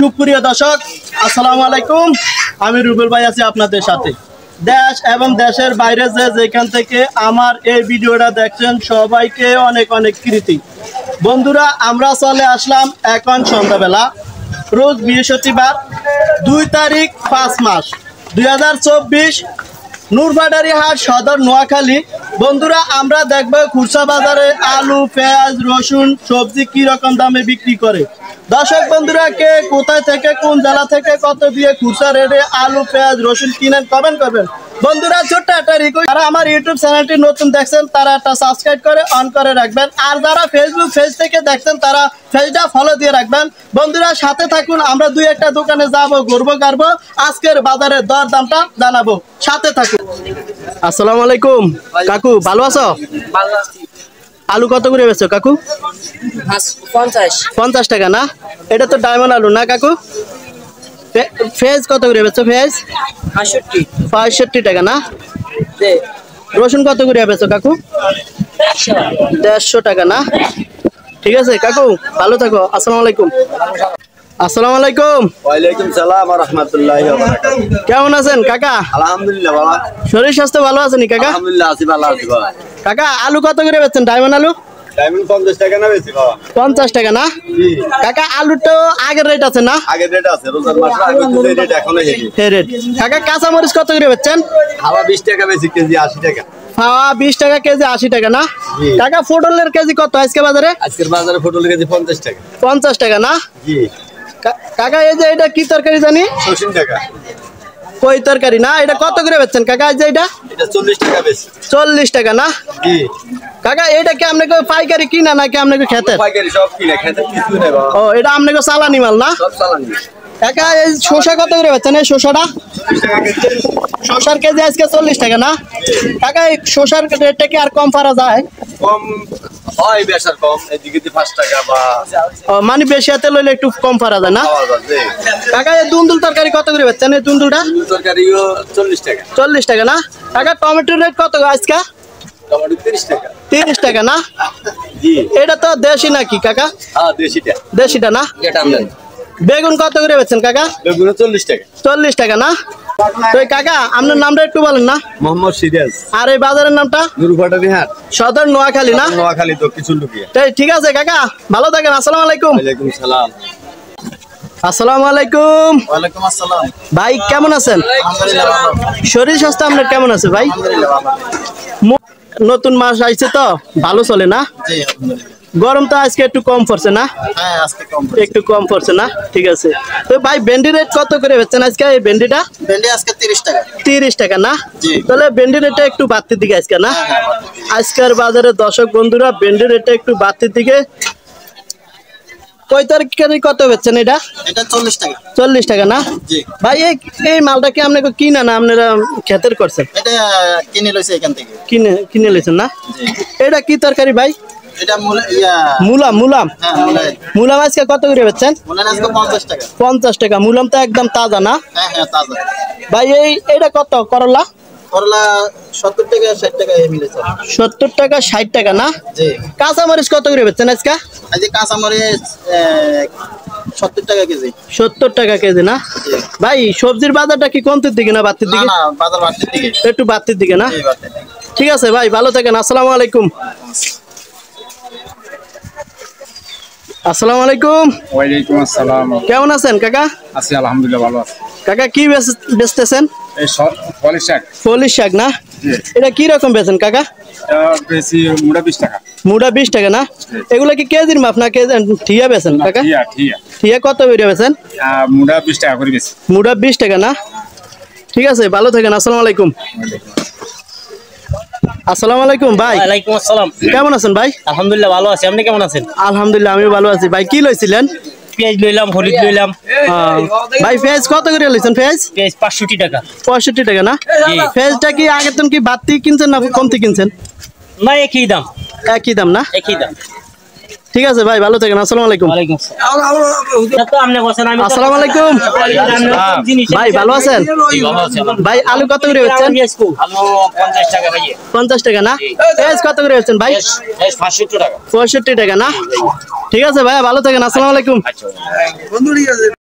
সুপ্রিয় দর্শক আসসালামু আলাইকুম। আমি রুবেল ভাই আছি আপনাদের সাথে। দেশ এবং দেশের বাইরে যেখান থেকে আমার এই ভিডিওটা দেখছেন সবাইকে অনেক অনেক কৃতি। বন্ধুরা, আমরা চলে আসলাম এখন সন্ধ্যাবেলা, রোজ বৃহস্পতিবার 2 তারিখ 5 মাস 2024, নূরবাটারি হাট, সদর, নোয়াখালী। বন্ধুরা, আমরা দেখবো খুচরা বাজারে আলু, পেঁয়াজ, রসুন, সবজি কি রকম দামে বিক্রি করে। দর্শক বন্ধুরা, কে কোথায় থেকে কোন জেলা থেকে কত দিয়ে খুচরা রেটে আলু, পেঁয়াজ, রসুন কিনেন কমেন্ট করবেন। বন্ধুরা, ছোট্ট একটা রিকোয়েস্ট, যারা আমার ইউটিউব চ্যানেলটি নতুন দেখছেন তারা একটা সাবস্ক্রাইব করে অন করে রাখবেন, আর যারা ফেসবুক পেজ থেকে দেখছেন তারা পেজটা ফলো দিয়ে রাখবেন। বন্ধুরা, সাথে থাকুন, আমরা দুই একটা দোকানে যাবো, ঘুরবো গাড়বো, আজকের বাজারের দর দামটা জানাবো, সাথে থাকুন। আসসালামু আলাইকুম কাকু, ভালো আছো? আলু কত করে বেচো কাকু? 50 টাকা না? এটা তো ডায়মন্ড আলু না কাকু? পেঁয়াজ কত করে বেচো? পেঁয়াজ 65 টাকা না? রসুন কত করে বেচো কাকু? 150 টাকা না? ঠিক আছে কাকু, ভালো থাকো। আসসালামু আলাইকুম। আসসালামু আলাইকুম। ওয়ালাইকুম সালাম ওয়া রাহমাতুল্লাহি ওয়া বারাকাতুহু। কেমন আছেন কাকা? আলহামদুলিল্লাহ বাবা। শরীর স্বাস্থ্য ভালো আছে নি কাকা? আলহামদুলিল্লাহ আছি, ভালো আছি বাবা। কাকা, আলু কত করে বেচছেন? ডায়মন্ড আলু ডায়মন্ড 50 টাকা না বেশি বাবা? 50 টাকা না? জি কাকা, আলুর তো আগের রেট আছে না? আগের রেট আছে, রোজার মাসে আগে তো রেট এখনো হেভি রেট। কাকা, কাঁচা মরিচ কত করে বেচছেন? হাওয়া 20 টাকা বেশি কেজি 80 টাকা। হাওয়া 20 টাকা কেজি 80 টাকা না? জি। কাকা, পটলের কেজি কত আজকে বাজারে? আজকের বাজারে পটল কেজি 50 টাকা। 50 টাকা না? জি। কাকা, এই যে এটা কি তরকারি জানি? 60 টাকা। কই তরকারি না? এটা কত করে বেচছেন কাকা? এই যে এটা এটা 40 টাকা বেশি। 40 টাকা না? জি। কাকা, এটা কি আপনাকে পাইকারি কিনা নাকি আপনাকে খেতে? পাইকারি সব কিনে খেতে কিছু নেই বাবা। ও, এটা আপনাকে চালানি মাল না? সব চালান। কাকা, এই শসা কত করে বেচছেন? এই শসাটা 40 টাকা কেজি। শসার কেজি আজকে 40 টাকা না? কাকা, এই শসার রেটটা কি আর কম পারা যায়? কম হয়, বেশার কম, এদিকে 5 টাকা বা মানে বেশি হাতে লইলে একটু কম পারা যায় না? পাওয়া যায়। কাকা, এই দুন্দুল তরকারি কত করে বেচছেন? এই দুন্দুলটা তরকারিও 40 টাকা। 40 টাকা না? কাকা, টমেটোর রেট কত আজকে? টমেটো 30 টাকা। 30 টাকা না? জি। এটা তো দেশি নাকি কাকা? হ্যাঁ, দেশিটা। দেশিটা না? এটা আমদানি। বেগুন কত করে বেচছেন কাকা? বেগুন 40 টাকা। 40 টাকা না? তো এই কাকা, আপনার নামটা একটু বলেন না? মোহাম্মদ সিরাজ। আর এই বাজারের নামটা? নূরবাটারি হাট, সদর, নোয়াখালী না? নোয়াখালী তো কিছু লুকিয়ে। ঠিক আছে কাকা, ভালো থাকেন। আসসালামু আলাইকুম। ওয়ালাইকুম সালাম। আসসালামু আলাইকুম। ওয়ালাইকুম আসসালাম। ভাই কেমন আছেন? আলহামদুলিল্লাহ ভালো। শরীর স্বাস্থ্য আপনার কেমন আছে ভাই? আলহামদুলিল্লাহ ভালো। নতুন মাস আইছে তো ভালো চলে না? জি আলহামদুলিল্লাহ। গরম তো আজকে একটু কম পড়ছে না? হ্যাঁ, আজকে কম। একটু কম পড়ছে না? ঠিক আছে। তো ভাই, ভেন্ডি রেট কত করে বেচছেন আজকে? এই ভেন্ডিটা ভেন্ডি আজকে 30 টাকা। 30 টাকা না? জি। তাহলে ভেন্ডি রেটটা একটু বাড়তির দিকে আজকে না? আজকের বাজারে দর্শক বন্ধুরা, ভেন্ডি রেটটা একটু বাড়তির দিকে। কয় তরকারি কত বেচছেন এটা? এটা 40 টাকা। 40 টাকা না? জি। ভাই, এই মালটা কি আপনাকে কিনা না আপনারা ক্ষেতের করছেন? এটা কিনে লইছে এখান থেকে। কিনে লইছেন না? জি। এটা কি তরকারি ভাই? এটা মুলাম। হ্যাঁ, মুলাম আজকে কত করে বেচছেন? আজকে 50 টাকা। 50 টাকা। মুলাম তো একদম তাজা না? হ্যাঁ হ্যাঁ, তাজা। ভাই, এটা কত করলা? করলা 70 টাকা 60 টাকা মিলেছে। 70 টাকা 60 টাকা না? জি। কাঁচা মরিচ কত করে বেচছেন আজকে? আজকে কাঁচা মরিচ 70 টাকা কেজি। 70 টাকা কেজি না? জি। ভাই, সবজির বাজারটা কি কমতির দিকে না বাড়তির না দিকে? না, বাজার বাড়তির দিকে। একটু বাড়তির দিকে না? জি, বাড়তির দিকে। ঠিক আছে ভাই, ভালো থাকেন। আসসালামু আলাইকুম। আসসালামু আলাইকুম। ওয়ালাইকুম আসসালাম। কেমন আছেন কাকা? আছি আলহামদুলিল্লাহ ভালো আছি। কাকা, কি বেচতেছেন? এই পলিশ শাক। পলিশ শাক না? জি। এটা কি রকম বেচেন কাকা? এটা বেশি মুড়া 20 টাকা। মুড়া 20 টাকা না? এগুলা কি কেজির মাপ না কেজি ঠিয়া বেচেন কাকা? ঠিয়া। ঠিয়া কত বেরিয়ে বেচেন? মুড়া 20 টাকা করে বেশি। মুড়া 20 টাকা না? ঠিক আছে, ভালো থাকেন। আসসালামু আলাইকুম। আসসালামু আলাইকুম ভাই। ওয়ালাইকুম আসসালাম। কেমন আছেন ভাই? আলহামদুলিল্লাহ ভালো আছি, আপনি কেমন আছেন? আলহামদুলিল্লাহ, আমি ভালো আছি। ভাই, কি লইছিলেন? পেঁয়াজ লইলাম, হলুদ লইলাম। ভাই, পেঁয়াজ কত করে লইছেন? পেঁয়াজ পেঁয়াজ 65 টাকা। 65 টাকা না? জি। পেঁয়াজটা কি আগের দিন কি বাড়তি কিনছেন না কমতি কিনছেন? না, একই দাম। একই দাম না? একই দাম। ঠিক আছে ভাই, ভালো থাকেন। আসসালামু আলাইকুম। ওয়ালাইকুম আসসালাম। এটা তো আপনি বলছেন, আমি আসসালামু আলাইকুম। ভাই, ভালো আছেন? জি, ভালো আছি। ভাই, আলু কত করে বেচছেন? আলু 50 টাকা ভাই। 50 টাকা না? পেঁয়াজ কত করে বেচছেন ভাই? পেঁয়াজ 65 টাকা। 65 টাকা না? ঠিক আছে ভাই, ভালো থাকেন। আসসালামু আলাইকুম। আচ্ছা।